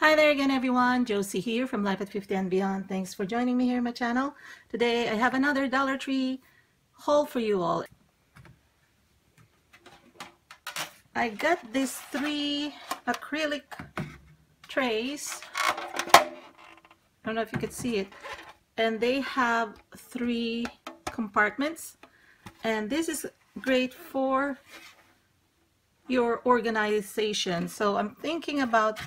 Hi there again everyone, Josie here from Life at 50 and Beyond. Thanks for joining me here on my channel. Today I have another Dollar Tree haul for you all. I got these 3 acrylic trays. I don't know if you could see it. And they have 3 compartments. And this is great for your organization. So I'm thinking about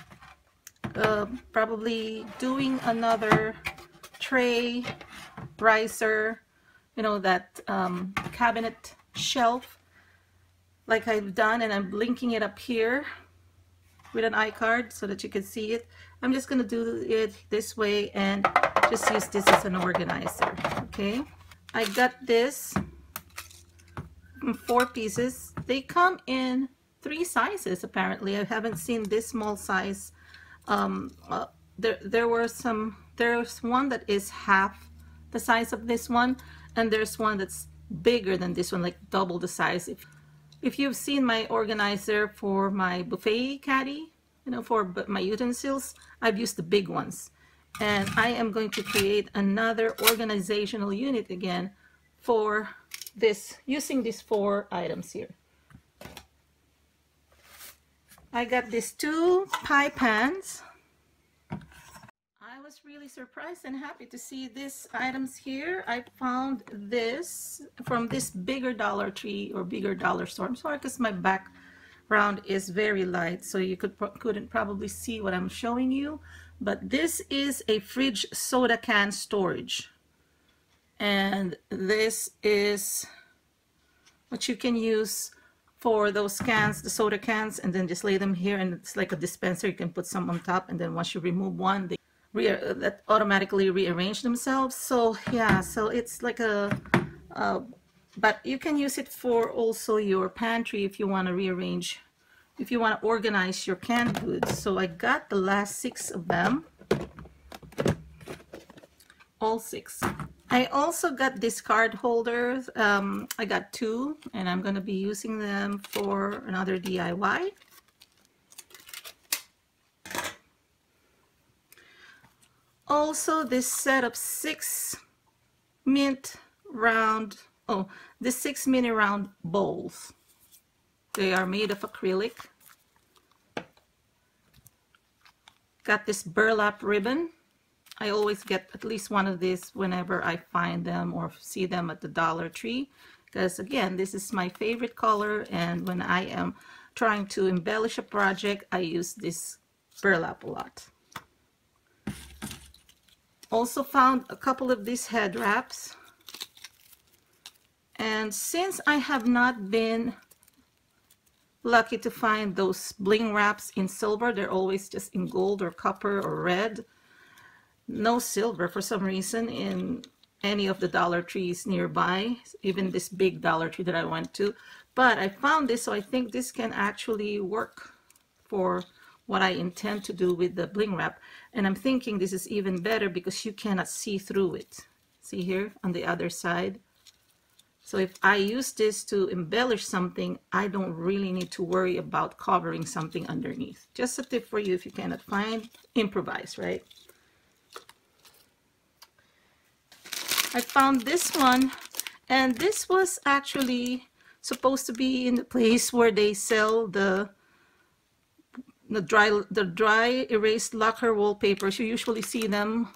probably doing another tray riser, you know, that cabinet shelf like I've done, and I'm linking it up here with an iCard so that you can see it. I'm just gonna do it this way and just use this as an organizer. Okay, I got this in 4 pieces. They come in 3 sizes apparently. I haven't seen this small size. There's one that is half the size of this one, and there's one that's bigger than this one, like double the size. If you've seen my organizer for my buffet caddy, you know, for my utensils, I've used the big ones, and I am going to create another organizational unit again for this, using these 4 items here. I got these 2 pie pans. I was really surprised and happy to see these items here. I found this from this bigger Dollar Tree or bigger dollar store. I'm sorry because my background is very light, so you couldn't probably see what I'm showing you. But this is a fridge soda can storage. And this is what you can use for those cans, the soda cans, and then just lay them here, and it's like a dispenser. You can put some on top, and then once you remove one, they that automatically rearrange themselves. So yeah, so it's like but you can use it for also your pantry if you want to rearrange, if you want to organize your canned goods. So I got the last 6 of them, all 6. I also got these card holders. I got 2, and I'm going to be using them for another DIY. Also, this set of 6 mint round, the 6 mini round bowls. They are made of acrylic. Got this burlap ribbon. I always get at least one of these whenever I find them or see them at the Dollar Tree, because again, this is my favorite color, and when I am trying to embellish a project, I use this burlap a lot. Also found a couple of these head wraps, and since I have not been lucky to find those bling wraps in silver, they're always just in gold or copper or red. No silver for some reason in any of the Dollar Trees nearby, even this big Dollar Tree that I went to. But I found this, so I think this can actually work for what I intend to do with the bling wrap. And I'm thinking this is even better because you cannot see through it. See here on the other side? So if I use this to embellish something, I don't really need to worry about covering something underneath. Just a tip for you if you cannot find, improvise, right? I found this one, and this was actually supposed to be in the place where they sell the dry erase lacquer wallpapers. You usually see them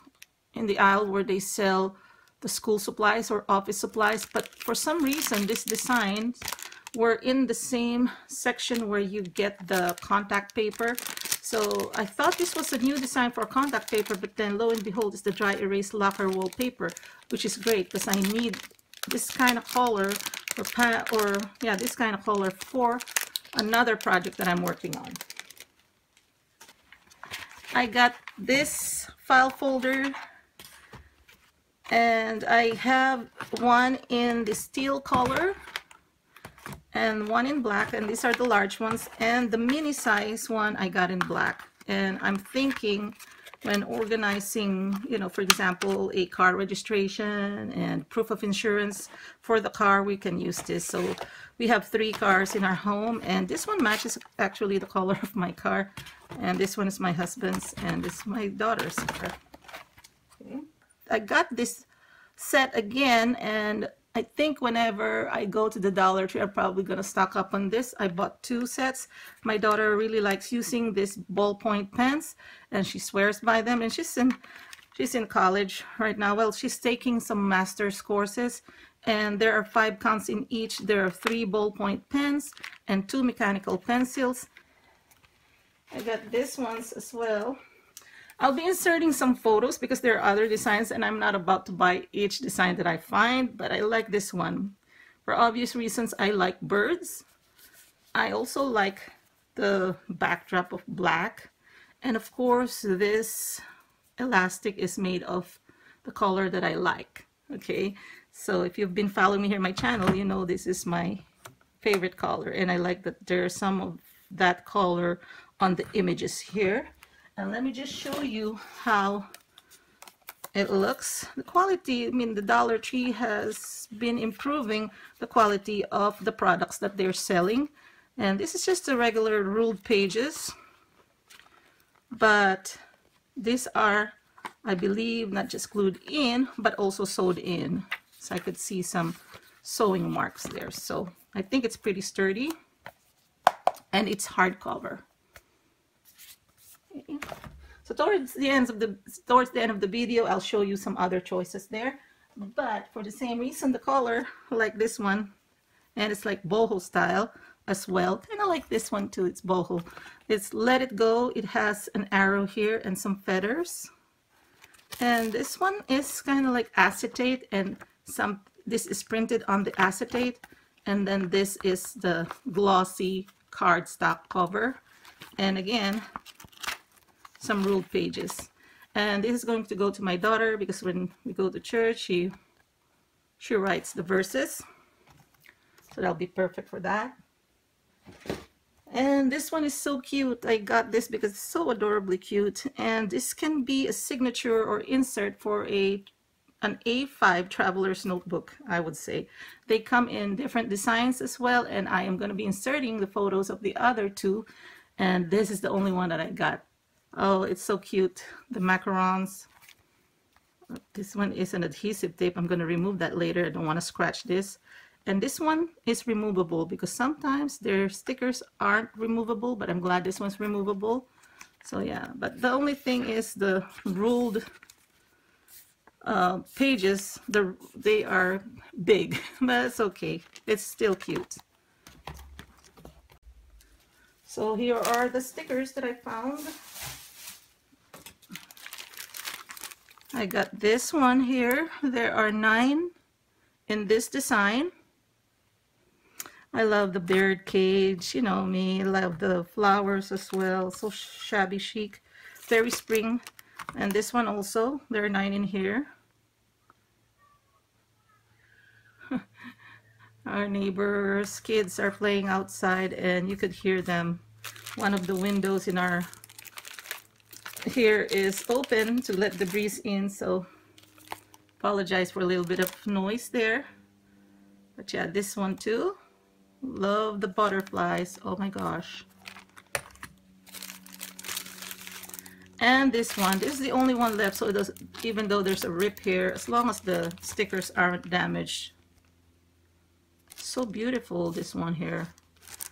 in the aisle where they sell the school supplies or office supplies, but for some reason these designs were in the same section where you get the contact paper. So I thought this was a new design for contact paper, but then lo and behold, it's the dry erase lacquer wallpaper, which is great because I need this kind of color this kind of color for another project that I'm working on. I got this file folder, and I have one in the steel color and one in black, and these are the large ones, and the mini size one I got in black. And I'm thinking when organizing, you know, for example, a car registration and proof of insurance for the car, we can use this. So we have 3 cars in our home, and this one matches actually the color of my car, and this one is my husband's, and this is my daughter's car. Okay. I got this set again, and I think whenever I go to the Dollar Tree, I'm probably gonna stock up on this. I bought 2 sets. My daughter really likes using this ballpoint pens, and she swears by them, and she's in college right now. Well, she's taking some master's courses, and there are 5 counts in each. There are 3 ballpoint pens and 2 mechanical pencils. I got this ones as well. I'll be inserting some photos because there are other designs, and I'm not about to buy each design that I find, but I like this one. For obvious reasons, I like birds. I also like the backdrop of black. And of course, this elastic is made of the color that I like. Okay, so if you've been following me here on my channel, you know this is my favorite color, and I like that there's some of that color on the images here. And let me just show you how it looks. The quality, I mean, the Dollar Tree has been improving the quality of the products that they're selling. And this is just the regular ruled pages, but these are, I believe, not just glued in, but also sewed in. So I could see some sewing marks there. So I think it's pretty sturdy, and it's hardcover. Okay. So towards the end of the video, I'll show you some other choices there. But for the same reason, the color, like this one, and it's like boho style as well. Kind of like this one too. It's boho. It's Let It Go. It has an arrow here and some feathers. And this one is kind of like acetate, and this is printed on the acetate, and then this is the glossy cardstock cover. And again, some ruled pages. And this is going to go to my daughter because when we go to church, she writes the verses. So that'll be perfect for that. And this one is so cute. I got this because it's so adorably cute. And this can be a signature or insert for an A5 traveler's notebook, I would say. They come in different designs as well, and I am going to be inserting the photos of the other 2. And this is the only one that I got. Oh, it's so cute. The macarons. This one is an adhesive tape. I'm going to remove that later. I don't want to scratch this. And this one is removable because sometimes their stickers aren't removable, but I'm glad this one's removable. So yeah, but the only thing is the ruled pages, they are big, but it's okay. It's still cute. So here are the stickers that I found. I got this one here. There are 9 in this design. I love the bird cage, you know me. I love the flowers as well. So shabby chic, very spring. And this one also, there are 9 in here. Our neighbors' kids are playing outside, and you could hear them. One of the windows in our here is open to let the breeze in, so apologize for a little bit of noise there. But yeah, this one too. Love the butterflies. Oh my gosh. And this one, this is the only one left, so it does, even though there's a rip here, as long as the stickers aren't damaged. So beautiful, this one here.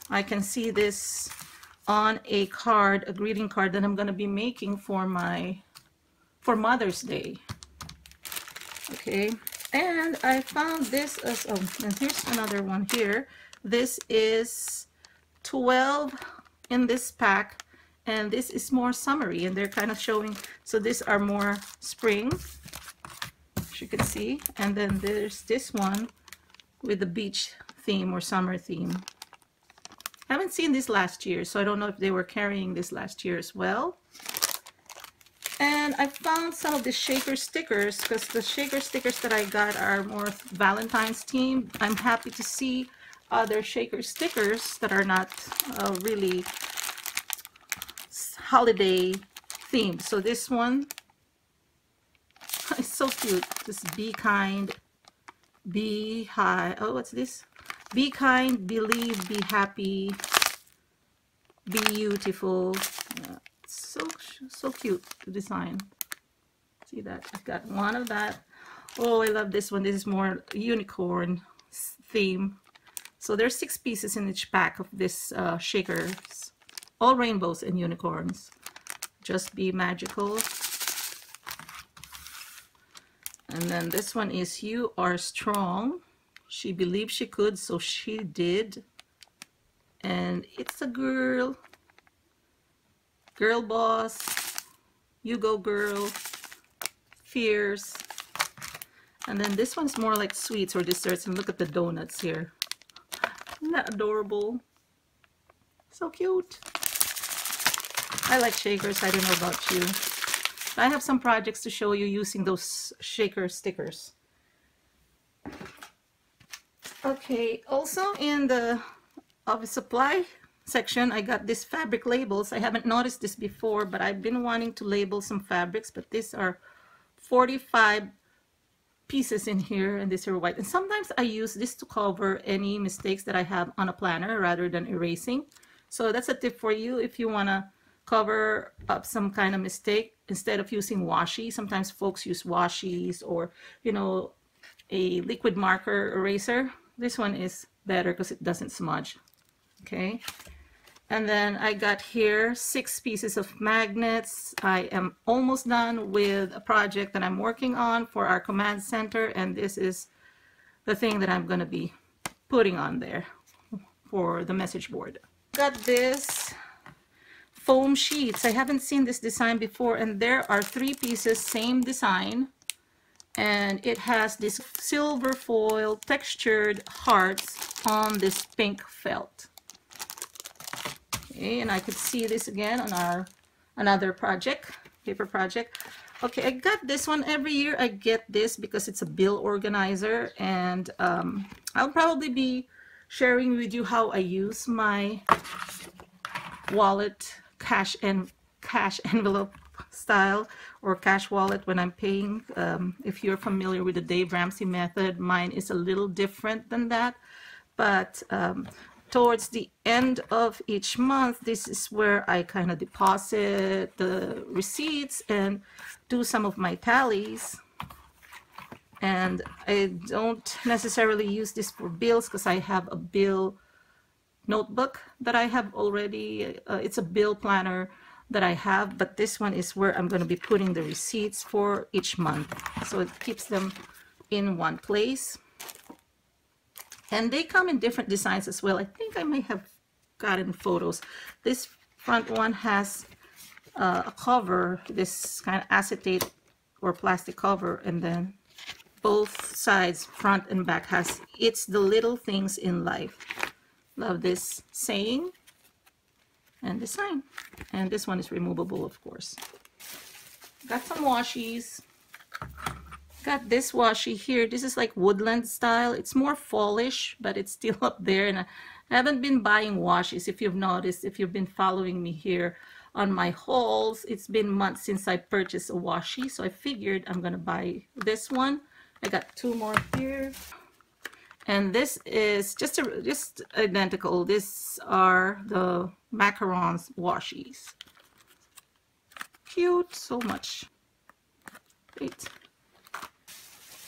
I can see this on a card, a greeting card that I'm going to be making for Mother's Day. Okay, and I found this as, oh, and here's another one here. This is 12 in this pack, and this is more summery, and they're kind of showing, so these are more spring, as you can see. And then there's this one with the beach theme or summer theme. I haven't seen this last year, so I don't know if they were carrying this last year as well. And I found some of the shaker stickers, because the shaker stickers that I got are more Valentine's themed. I'm happy to see other shaker stickers that are not really holiday themed. So this one is so cute. This be kind, be high. Oh, what's this? Be kind, believe, be happy, be beautiful. So cute, the design. See that? I've got one of that. Oh, I love this one. This is more unicorn theme. So there's 6 pieces in each pack of this shakers. All rainbows and unicorns. Just be magical. And then this one is you are strong. She believed she could, so she did. And it's a girl. Girl boss. You go girl. Fierce. And then this one's more like sweets or desserts. And look at the donuts here. Isn't that adorable? So cute. I like shakers. I don't know about you. I have some projects to show you using those shaker stickers. Okay, also in the office supply section, I got these fabric labels. I haven't noticed this before, but I've been wanting to label some fabrics, but these are 45 pieces in here, and these are white. And sometimes I use this to cover any mistakes that I have on a planner rather than erasing. So that's a tip for you if you want to cover up some kind of mistake instead of using washi. Sometimes folks use washies or, you know, a liquid marker eraser. This one is better because it doesn't smudge. Okay. And then I got here 6 pieces of magnets. I am almost done with a project that I'm working on for our command center, and this is the thing that I'm going to be putting on there for the message board. Got this foam sheets. I haven't seen this design before, and there are 3 pieces, same design, and it has this silver foil textured hearts on this pink felt. Okay, and I could see this again on our another project, paper project. Okay, I got this one. Every year I get this because it's a bill organizer, and I'll probably be sharing with you how I use my wallet, cash envelope style or cash wallet when I'm paying. If you're familiar with the Dave Ramsey method, mine is a little different than that, but towards the end of each month, this is where I kind of deposit the receipts and do some of my tallies. And I don't necessarily use this for bills because I have a bill notebook that I have already. It's a bill planner that I have, but this one is where I'm going to be putting the receipts for each month. So it keeps them in one place. And they come in different designs as well. I think I may have gotten photos. This front one has a cover, this kind of acetate or plastic cover, and then both sides, front and back, has "It's the little things in life." Love this saying and design. And this one is removable, of course. Got some washies. Got this washi here. This is like woodland style. It's more fallish, but it's still up there. And I haven't been buying washies. If you've noticed, if you've been following me here on my hauls, it's been months since I purchased a washi. So I figured I'm going to buy this one. I got 2 more here. And this is just identical. These are the macarons washies. Cute, so much. Great.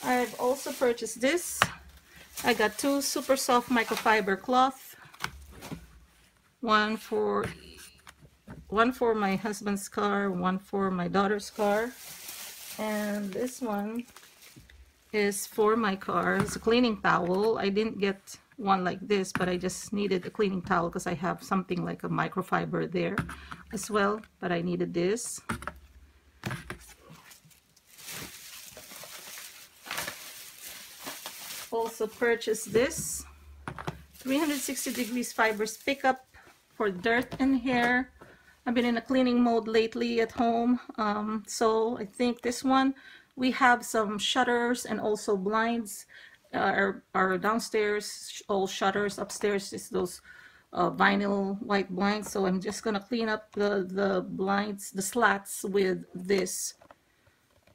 I've also purchased this. I got 2 super soft microfiber cloth. One for my husband's car, one for my daughter's car. And this one is for my car. It's a cleaning towel. I didn't get one like this, but I just needed a cleaning towel because I have something like a microfiber there as well, but I needed this. Also purchased this 360 degrees fibers pickup for dirt and hair. I've been in a cleaning mode lately at home, so I think this one, we have some shutters and also blinds. Our downstairs, all shutters. Upstairs is those vinyl white blinds. So I'm just gonna clean up the blinds, the slats, with this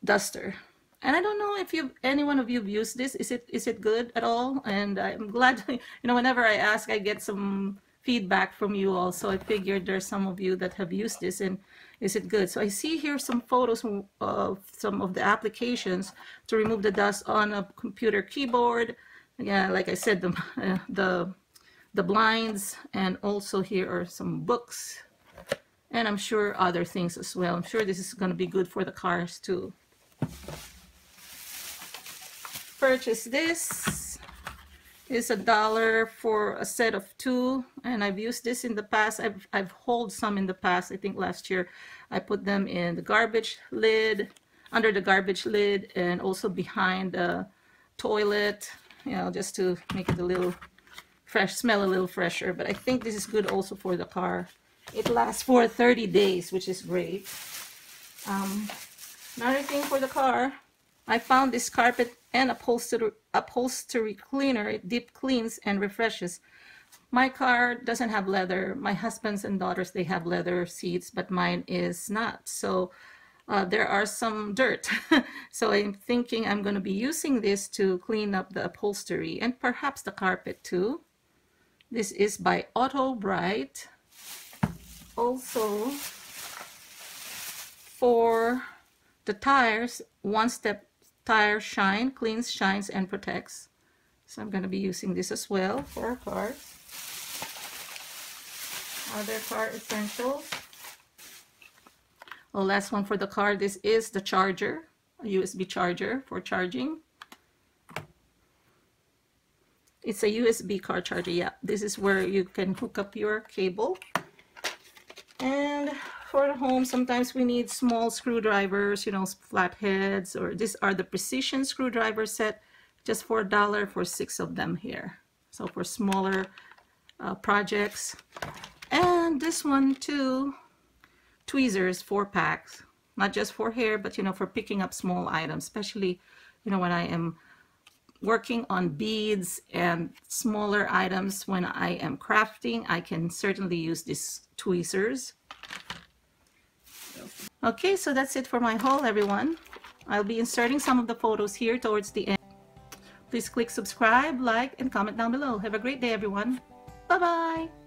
duster. And I don't know if any one of you have used this. Is it good at all? And I'm glad, whenever I ask, I get some feedback from you all. So I figured there's some of you that have used this, and is it good? So I see here some photos of some of the applications to remove the dust on a computer keyboard. Yeah, like I said, the blinds, and also here are some books, and I'm sure other things as well. I'm sure this is going to be good for the cars too. Purchase this. Is $1 for a set of 2, and I've used this in the past. I've hauled some in the past. I think last year I put them in the garbage lid, under the garbage lid, and also behind the toilet, just to make it a little fresh, smell a little fresher. But I think this is good also for the car. It lasts for 30 days, which is great. Another thing for the car, I found this carpet and upholstery cleaner. It deep cleans and refreshes. My car doesn't have leather. My husband's and daughters, they have leather seats, but mine is not. So there are some dirt. So I'm thinking I'm going to be using this to clean up the upholstery and perhaps the carpet too. This is by Auto Bright. Also, for the tires, One Step Tire Shine, cleans, shines, and protects. So I'm going to be using this as well for our cars. Other car essentials. Oh, last one for the car. This is the charger, a USB charger for charging. It's a USB car charger. Yeah, this is where you can hook up your cable. And for the home, sometimes we need small screwdrivers, flatheads, or these are the precision screwdriver set, just for $1 for 6 of them here. So for smaller projects. And this one too, tweezers, 4 packs, not just for hair, but for picking up small items, especially when I am working on beads and smaller items. When I am crafting, I can certainly use these tweezers. Okay, so that's it for my haul, everyone. I'll be inserting some of the photos here towards the end. Please click subscribe, like, and comment down below. Have a great day, everyone. Bye-bye.